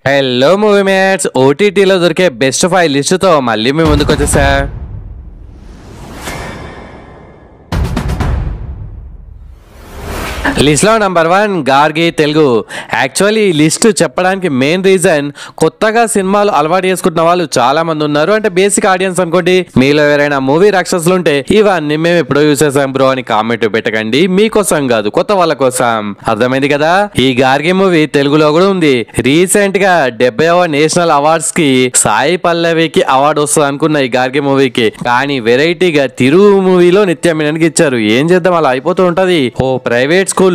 Hello movie mates, ఓటీటీలో దొరికే best 5 లిస్టుతో మళ్ళీ మేము ముందుకు వచ్చేసా. లిస్ట్లో నంబర్ 1 గార్గి తెలుగు. యాక్చువల్లీ ఈ లిస్ట్ చెప్పడానికి మెయిన్ రీజన్ కొత్తగా సినిమాలు అలవాటు చేసుకుంటున్న వాళ్ళు చాలా మంది ఉన్నారు. అంటే బేసిక్ ఆడియన్స్ అనుకోండి. మీలో ఎవరైనా మూవీ రాక్షసులు ఉంటే ఇవన్నీ మేము ఎప్పుడో యూస్ చేసాం బ్రో అని కామెంట్ పెట్టకండి. మీకోసం కాదు, కొత్త వాళ్ళ కోసం. అర్థమైంది కదా. ఈ గార్గి మూవీ తెలుగులో కూడా ఉంది. రీసెంట్ గా 70వ నేషనల్ అవార్డ్స్ కి సాయి పల్లవికి అవార్డు వస్తుంది అనుకున్న ఈ గార్గి మూవీకి, కానీ వెరైటీగా తిరు మూవీలో నిత్య మీనన్కి ఇచ్చారు. ఏం చేద్దాం, అలా అయిపోతూ ఉంటది. ఓ ప్రైవేట్ స్కూల్లో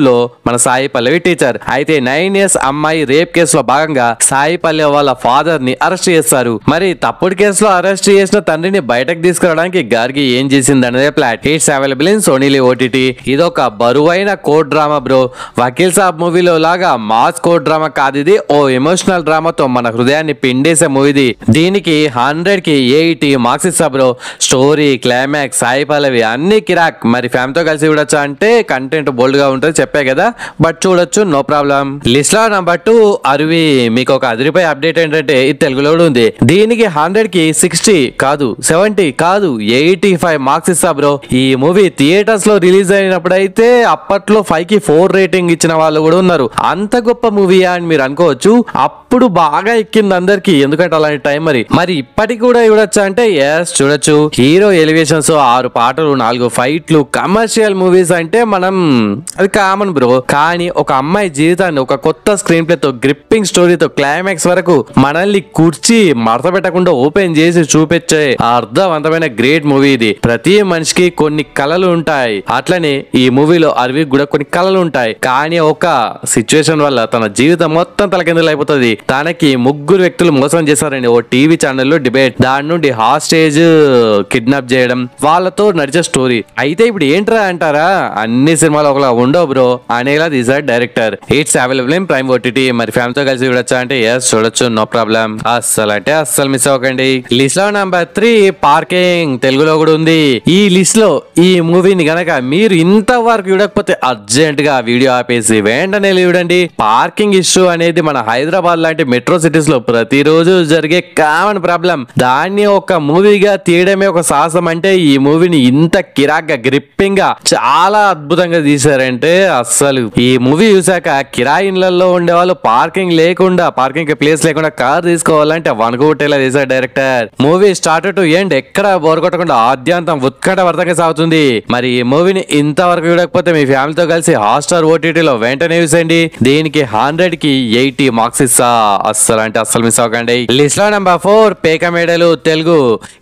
మన సాయి పల్లవి టీచర్ అయితే 9 years అమ్మాయి రేప్ కేసులో భాగంగా సాయి పల్లవి వాళ్ళ ఫాదర్ ని అరెస్ట్ చేస్తారు. మరి తప్పుడు కేసులో అరెస్ట్ చేసిన తండ్రిని బయటకు తీసుకురావడానికి గార్గి ఏం చేసింది అనేది plot. It's available in Sony Liv OTT. ఇదొక బరువైన court drama bro. Vakeel Saab మూవీలో లాగా మాస్ కోర్ట్ డ్రామా కాదు ఇది. ఓ ఎమోషనల్ డ్రామాతో మన హృదయాన్ని పిండేసే మూవీది. దీనికి 100కి 80 మార్క్స్ ఇస్తా bro. Story, climax, Sai Pallavi అన్ని కిరాక్. మరి ఫ్యామిలీతో కలిసి చూడొచ్చా అంటే కంటెంట్ బోల్డ్ గా ఉంటుంది చెప్పే కదా, బట్ చూడొచ్చు, నో ప్రాబ్లం. లిస్ట్ లో నంబర్ 2 అరువి. మీకు ఒక అదిరిపోయే అప్డేట్ ఏంటంటే ఇది తెలుగులో ఉంది. దీనికి 100కి 60 కాదు, 70 కాదు, 85 మార్క్స్ ఇస్తా బ్రో. ఈ మూవీ థియేటర్స్ లో రిలీజ్ అయినప్పుడు అయితే అప్పట్లో 5కి 4 రేటింగ్ ఇచ్చిన వాళ్ళు కూడా ఉన్నారు. అంత గొప్ప మూవీయా అని మీరు అనుకోవచ్చు. అప్పుడు బాగా ఎక్కింది అందరికి, ఎందుకంటే అలాంటి టైం. మరి ఇప్పటికి కూడా చూడొచ్చా అంటే ఎస్, చూడొచ్చు. హీరో ఎలివేషన్స్, 6 పాటలు, 4 ఫైట్లు, కమర్షియల్ మూవీస్ అంటే మనం అది కామన్ బ్రో. కానీ ఒక అమ్మాయి జీవితాన్ని ఒక కొత్త స్క్రీన్ ప్లే తో, గ్రిప్పింగ్ స్టోరీతో క్లైమాక్స్ వరకు మనల్ని కూర్చి మడత పెట్టకుండా ఓపెన్ చేసి చూపించే అర్థవంతమైన గ్రేట్ మూవీ ఇది. ప్రతి మనిషికి కొన్ని కళలు ఉంటాయి. అట్లనే ఈ మూవీలో అరవికి కూడా కొన్ని కళలు ఉంటాయి. కానీ ఒక సిచ్యువేషన్ వల్ల తన జీవితం మొత్తం తలకిందులు అయిపోతుంది. తనకి 3 వ్యక్తులు మోసం చేశారండి ఓ టీవీ ఛానల్లో డిబేట్. దాని నుండి హాస్టేజ్ కిడ్నాప్ చేయడం, వాళ్ళతో నడిచే స్టోరీ. అయితే ఇప్పుడు ఏంట్రా అంటారా, అన్ని సినిమాలు ఒకలా ఉండవు బ్రో అనేలా తీసాడు director. It's available in Prime OTT. మరి ఫ్యామిలీతో కలిసి చూడొచ్చా అంటే ఎస్, చూడొచ్చు, నో ప్రాబ్లం. అస్సలు అంటే అస్సలు మిస్ అవ్వకండి. లిస్ట్ లో నంబర్ 3 పార్కింగ్. తెలుగులో కూడా ఉంది. ఈ లిస్ట్ లో ఈ మూవీని గనక మీరు ఇంతవరకు చూడకపోతే అర్జెంట్ గా వీడియో ఆపేసి వెంటనే చూడండి. పార్కింగ్ ఇష్యూ అనేది మన హైదరాబాద్ లాంటి మెట్రో సిటీస్ లో ప్రతిరోజు జరిగే కామన్ ప్రాబ్లం. దాన్ని ఒక మూవీగా తీయడమే ఒక సాహసం. అంటే ఈ మూవీని ఇంత కిరాక్గా, గ్రిప్పింగ్ గా, చాలా అద్భుతంగా తీశారంటే అస్సలు ఈ మూవీ చూసాక కిరాయి ఇళ్లలో ఉండే వాళ్ళు పార్కింగ్ లేకుండా, పార్కింగ్ ప్లేస్ లేకుండా కార్ తీసుకోవాలంటే వణుకుట్టేలా చేశారు director. Movie start to end ఎక్కడ బోర్ కొట్టకుండా ఆద్యంతం ఉత్కంఠభరితంగా సాగుతుంది. మరి ఈ మూవీని ఇంతవరకు చూడకపోతే మీ ఫ్యామిలీతో కలిసి హాట్‌స్టార్ ఓటీటీలో వెంటనే చూసేయండి. దీనికి 100కి 80 మార్క్స్ ఇస్తా. అస్సలు అంటే అస్సలు మిస్ అవ్వకండి. లిస్ట్ లో నంబర్ 4 పేక మేడలు తెలుగు.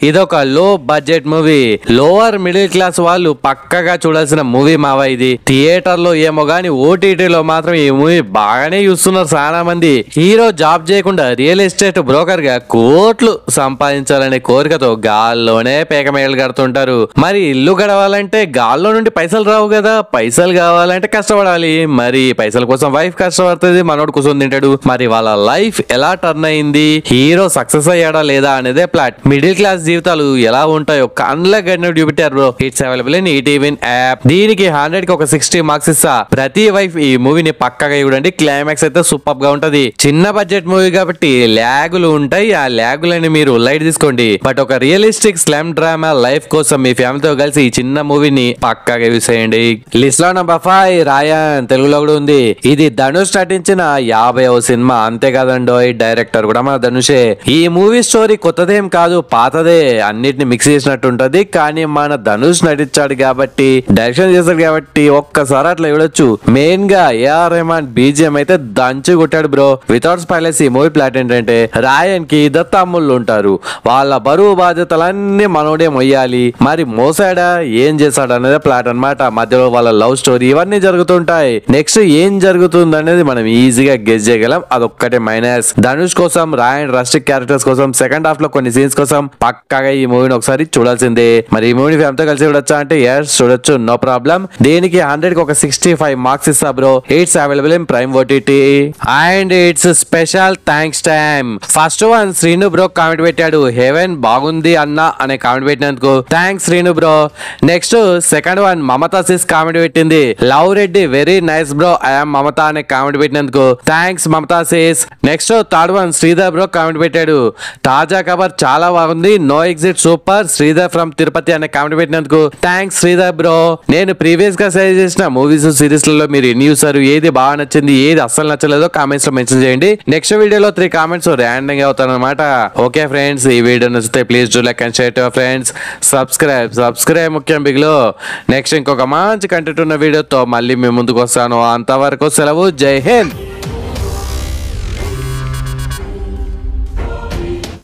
ఇదొక లో budget movie. Lower middle class వాళ్ళు పక్కగా చూడాల్సిన మూవీ మావా ఇది. థియేటర్ లో ఏమో గానీ ఓటీటీలో మాత్రం ఈ మూవీ బాగానే చూస్తున్నారు చాలా మంది. హీరో జాబ్ చేయకుండా రియల్ ఎస్టేట్ బ్రోకర్ గా కోట్లు సంపాదించాలనే కోరికతో గాల్లోనే పేక మేడలు కడుతుంటారు. మరి ఇల్లు గడవాలంటే గాల్లో నుండి పైసలు రావు కదా, పైసలు కావాలంటే కష్టపడాలి. మరి పైసల కోసం వైఫ్ కష్టపడుతుంది, మనోడు కూర్చొని తింటాడు. మరి వాళ్ళ లైఫ్ ఎలా టర్న్ అయింది, హీరో సక్సెస్ అయ్యాడా లేదా అనేదే ప్లాట్. మిడిల్ క్లాస్ జీవితాలు ఎలా ఉంటాయో కళ్ళ గడినట్టు చూపెట్టారు bro. It's available in ETV app. దీనికి 100కి ఒక 60 మార్క్స్ ఇస్తా. ప్రతి వైఫ్ ఈ మూవీని పక్కగా చూడండి. క్లైమాక్స్ అయితే సూపర్ గా ఉంటది. చిన్న బడ్జెట్ మూవీ కాబట్టి ల్యాగులు ఉంటాయి. ఆ ల్యాగులని మీరు లైట్ తీసుకోండి. బట్ ఒక రియలిస్టిక్ స్లామ్ డ్రామా లైఫ్ కోసం మీ ఫ్యామిలీతో కలిసి ఈ చిన్న మూవీని పక్కగా చూసేయండి. లిస్ట్ లో నంబర్ 5 రాయన్. తెలుగులో కూడా ఉంది. ఇది ధనుష్ నటించిన 50వ సినిమా. అంతేకాదండో డైరెక్టర్ కూడా మన ధనుషే. ఈ మూవీ స్టోరీ కొత్తదేం కాదు, పాతదే. అన్నిటిని మిక్స్ చేసినట్టు ఉంటది. కానీ మన ధనుష్ నటించాడు కాబట్టి, డైరెక్షన్ చేశాడు కాబట్టి ఒక్కసారి అట్లా చూడొచ్చు. మెయిన్ గా ఏఆర్ రెహమాన్ బీజిఎం అయితే దంచి కొట్టాడు బ్రో. వితౌట్ స్పాయిలర్స్ ఈ మూవీ ప్లాట్ ఏంటంటే రాయన్ కి ఇద్దరు తమ్ముళ్ళు ఉంటారు. వాళ్ళ బరువు బాధ్యతలన్నీ మనోడే మొయ్యాలి. మరి మోసాడా, ఏం చేశాడు అనేది ప్లాట్ అన్నమాట. మధ్యలో వాళ్ళ లవ్ స్టోరీ ఇవన్నీ జరుగుతుంటాయి. నెక్స్ట్ ఏం జరుగుతుంది అనేది మనం ఈజీగా గెస్ చేయగలం. అదొక్కటే మైనస్. ధనుష్ కోసం, రాయన్ రస్టిక్ క్యారెక్టర్స్ కోసం, సెకండ్ హాఫ్ లో కొన్ని సీన్స్ కోసం పక్కాగా ఈ మూవీని ఒకసారి చూడాల్సిందే. మరి ఈ మూవీ ఫ్యామిలీతో కలిసి చూడొచ్చా అంటే ఎస్, చూడొచ్చు, నో ప్రాబ్లం. దీనికి 100కి ఒక 65 మార్క్స్ ఇస్తా bro. It's available in Prime OTT and it's special thanks time. First one Srinu bro comment పెట్టాడు, హెవెన్ బాగుంది అన్న అనే కామెంట్ పెట్టినందుకు thanks Srinu bro. Next second one Mamata sis comment పెట్టింది, love Reddy very nice bro I'm Mamata అనే కామెంట్ పెట్టినందుకు thanks Mamata sis. Next third one Sridhar bro comment పెట్టాడు, తాజా కవర్ చాలా బాగుంది, no exit super, Sridhar from Tirupati అనే కామెంట్ పెట్టినందుకు థ్యాంక్స్ శ్రీధర్ బ్రో. నేను ప్రీవియస్ గా సజెస్ట్ చేసిన మూవీస్ సిరీస్ లలో మీరు ఎన్ని చూసారు, ఏది బాగా నచ్చింది, ఏది అస్సలు నచ్చలేదో కామెంట్స్ లో మెన్షన్ చేయండి. నెక్స్ట్ వీడియోలో 3 కామెంట్స్ ర్యాండమ్ గా అవుతాను అనమాట. ఓకే ఫ్రెండ్స్, ఈ వీడియో నచ్చితే please do like and share to your friends. Subscribe ముఖ్యం బిగ్లో. నెక్స్ట్ ఇంకొక మంచి కంటెంట్ ఉన్న వీడియోతో మళ్ళీ మీ ముందుకు వస్తాను. అంతవరకు సెలవు, జై హింద్.